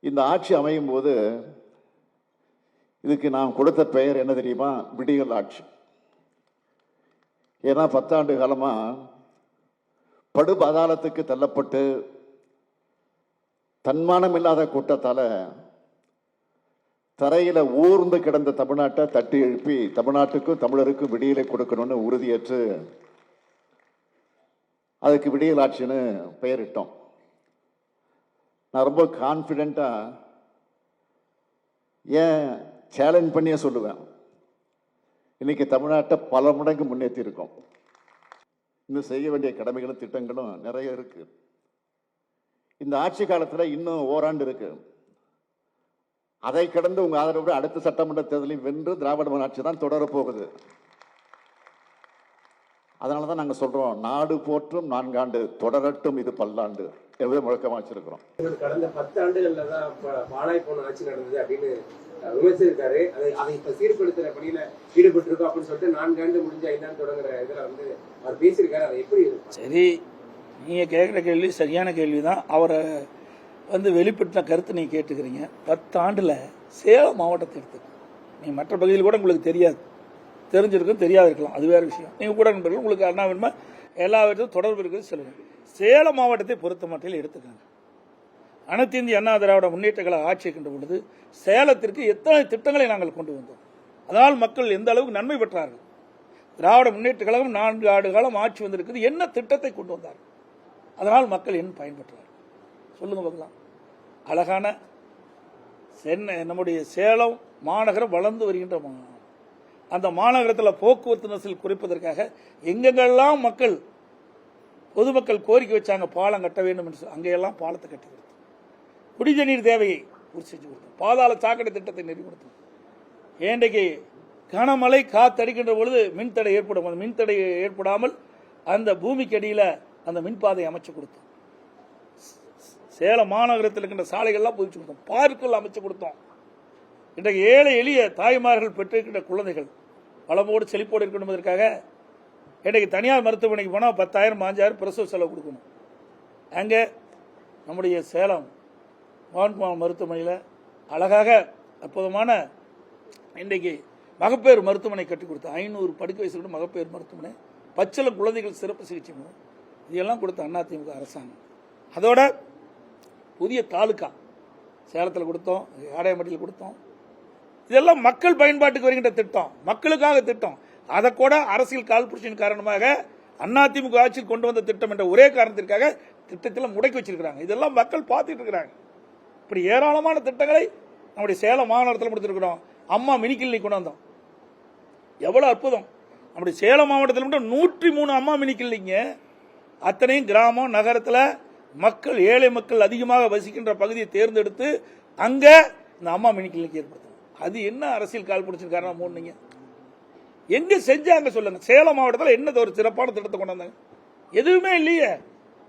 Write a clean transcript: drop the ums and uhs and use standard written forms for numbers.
இந்த ஆட்சி அமையும் போது இதுக்கு நாம் கொடுத்த பெயர் என்ன தெரியுமா? விடியல் ஆட்சி. ஏன்னா 10 ஆண்டு காலமா படுபாதாளத்துக்கு தள்ளப்பட்டு தன்மானம் இல்லாத கூட்டத்தால தரையில ஊர்ந்து கிடந்த தமிழ்நாட்டை தட்டி எழுப்பி தமிழ்நாட்டுக்கும் தமிழருக்கும் விடியலை கொடுக்கணும்னு உறுதியேற்று அதுக்கு விடியல் ஆட்சின்னு பெயரிட்டோம். நான் ரொம்ப கான்ஃபிடென்ட்டா ஏன் சேலஞ்ச் பண்ணியே சொல்லுவேன், இன்னைக்கு தமிழ்நாட்டை பல மடங்கு முன்னேற்றி இருக்கோம். இன்னும் செய்ய வேண்டிய கடமைகளும் திட்டங்களும் நிறைய இருக்கு. இந்த ஆட்சி காலத்தில் இன்னும் ஓராண்டு இருக்கு. அதை கடந்து உங்க ஆதரவு அடுத்த சட்டமன்ற தேர்தலில் வென்று திராவிட மாடல் ஆட்சி தான் தொடரப்போகுது. அதனாலதான் நாங்க சொல்றோம், நாடு போற்றும் 4 ஆண்டு தொடரட்டும் இது பல்லாண்டு எவ்வளவு முழக்கமா வச்சிருக்கிறோம். கடந்த 10 ஆண்டுகள்ல தான் பாழாய் போன ஆட்சி நடந்தது அப்படின்னு விமர்சிச்சிருக்காரு. அதை இப்ப சீர்படுத்துற பணியில ஈடுபட்டு இருக்கோம் அப்படின்னு சொல்லிட்டு 4 ஆண்டு முடிஞ்ச 5 ஆண்டு தொடங்குற இதுல அவர் பேசியிருக்காரு. அதை எப்படி சரி, நீங்க கேட்குற கேள்வி சரியான கேள்விதான். அவரை வெளிப்படுத்தின கருத்து நீங்க கேட்டுக்கிறீங்க. 10 ஆண்டுல சேலம் மாவட்டத்தை எடுத்து நீங்க மற்ற பகுதியில் கூட உங்களுக்கு தெரியாது, தெரிஞ்சிருக்கும் தெரியாது இருக்கலாம், அது வேற விஷயம். நீங்க கூட நண்பர்கள் உங்களுக்கு அண்ணா வேணுமா எல்லா விதத்தையும் தொடர்பு இருக்குது சொல்லுங்க. சேலம் மாவட்டத்தை பொறுத்த மட்டில் எடுத்துக்காங்க. அனைத்து இந்திய அண்ணா திராவிட முன்னேற்ற கழக ஆட்சி இருக்கின்ற பொழுது சேலத்திற்கு எத்தனை திட்டங்களை நாங்கள் கொண்டு வந்தோம். அதனால் மக்கள் எந்த அளவுக்கு நன்மை பெற்றார்கள். திராவிட முன்னேற்ற கழகம் 4 ஆண்டு காலம் ஆட்சி வந்திருக்குது, என்ன திட்டத்தை கொண்டு வந்தார்கள், அதனால் மக்கள் என்ன பயன்பெற்றார்கள் சொல்லுங்க பார்க்கலாம். அழகான நம்முடைய சேலம் மாநகரம் வளர்ந்து வருகின்ற அந்த மாநகரத்தில் போக்குவரத்து நெரிசல் குறைப்பதற்காக எங்கெங்கெல்லாம் பொதுமக்கள் கோரிக்கை வச்சாங்க பாலம் கட்ட வேண்டும் என்று, அங்கெல்லாம் பாலத்தை கட்டி கொடுத்தோம். குடிநீர் தேவையை பூர்த்தி செஞ்சு கொடுத்தோம். பாதாள சாக்கடை திட்டத்தை நெறிமுறைத்தோம். இன்றைக்கு கனமழை காத்தடிக்கின்ற பொழுது மின்தடை ஏற்படும். அந்த மின்தடை ஏற்படாமல் அந்த பூமிக்கு அடியில் அந்த மின்பாதை அமைச்சு கொடுத்தோம். சேலம் மாநகரத்தில் இருக்கின்ற சாலைகள்லாம் புதுப்பிச்சு கொடுத்தோம். பார்க்குகள் அமைச்சு கொடுத்தோம். இன்றைக்கு ஏழை எளிய தாய்மார்கள் பெற்றிருக்கின்ற குழந்தைகள் வளமோடு செழிப்போடு இருக்கணும் என்பதற்காக இன்றைக்கு தனியார் மருத்துவமனைக்கு போனால் 10,000 5,000 பிரசவ செலவு கொடுக்கணும். அங்கே நம்முடைய சேலம் மோகன்குமார் மருத்துவமனையில் அழகாக அற்புதமான இன்றைக்கு மகப்பேறு மருத்துவமனை கட்டி கொடுத்தோம். 500 படுக்கை வயசு மகப்பேறு மருத்துவமனை, பச்சிளம் குழந்தைகள் சிறப்பு சிகிச்சை இதெல்லாம் கொடுத்த அதிமுக அரசாங்கம். அதோட புதிய தாலுக்கா சேலத்தில் கொடுத்தோம், ஆடையம்பட்டியில் கொடுத்தோம். இதெல்லாம் மக்கள் பயன்பாட்டுக்கு வருகின்ற திட்டம், மக்களுக்காக திட்டம். அதை கூட அரசியல் காழ்ப்புணர்ச்சியின் காரணமாக அதிமுக ஆட்சியில் கொண்டு வந்த திட்டம் என்ற ஒரே காரணத்திற்காக திட்டத்தில் முடக்கி வச்சிருக்கிறாங்க. இதெல்லாம் மக்கள் பார்த்துட்டு இருக்கிறாங்க. இப்படி ஏராளமான திட்டங்களை நம்முடைய சேலம் மாநகரத்தில் முடித்திருக்கிறோம். அம்மா மினி கிளினிக் கொண்டு வந்தோம், எவ்வளவு அற்புதம். நம்முடைய சேலம் மாவட்டத்தில் மட்டும் 103 அம்மா மினி கிளினிக், அத்தனையும் கிராமம் நகரத்தில் மக்கள் ஏழை மக்கள் அதிகமாக வசிக்கின்ற பகுதியை தேர்ந்தெடுத்து அங்க இந்த அம்மா மினி கிளினிக் ஏற்படுத்தணும். அது என்ன அரசியல் காழ்ப்புணர்ச்சியின் காரணம் மூணுங்க எங்க செஞ்சாங்க சொல்லுங்க. சேலம் மாவட்டத்தில் என்ன ஒரு சிறப்பான திட்டத்தை கொண்டு வந்தாங்க? எதுவுமே இல்லையே.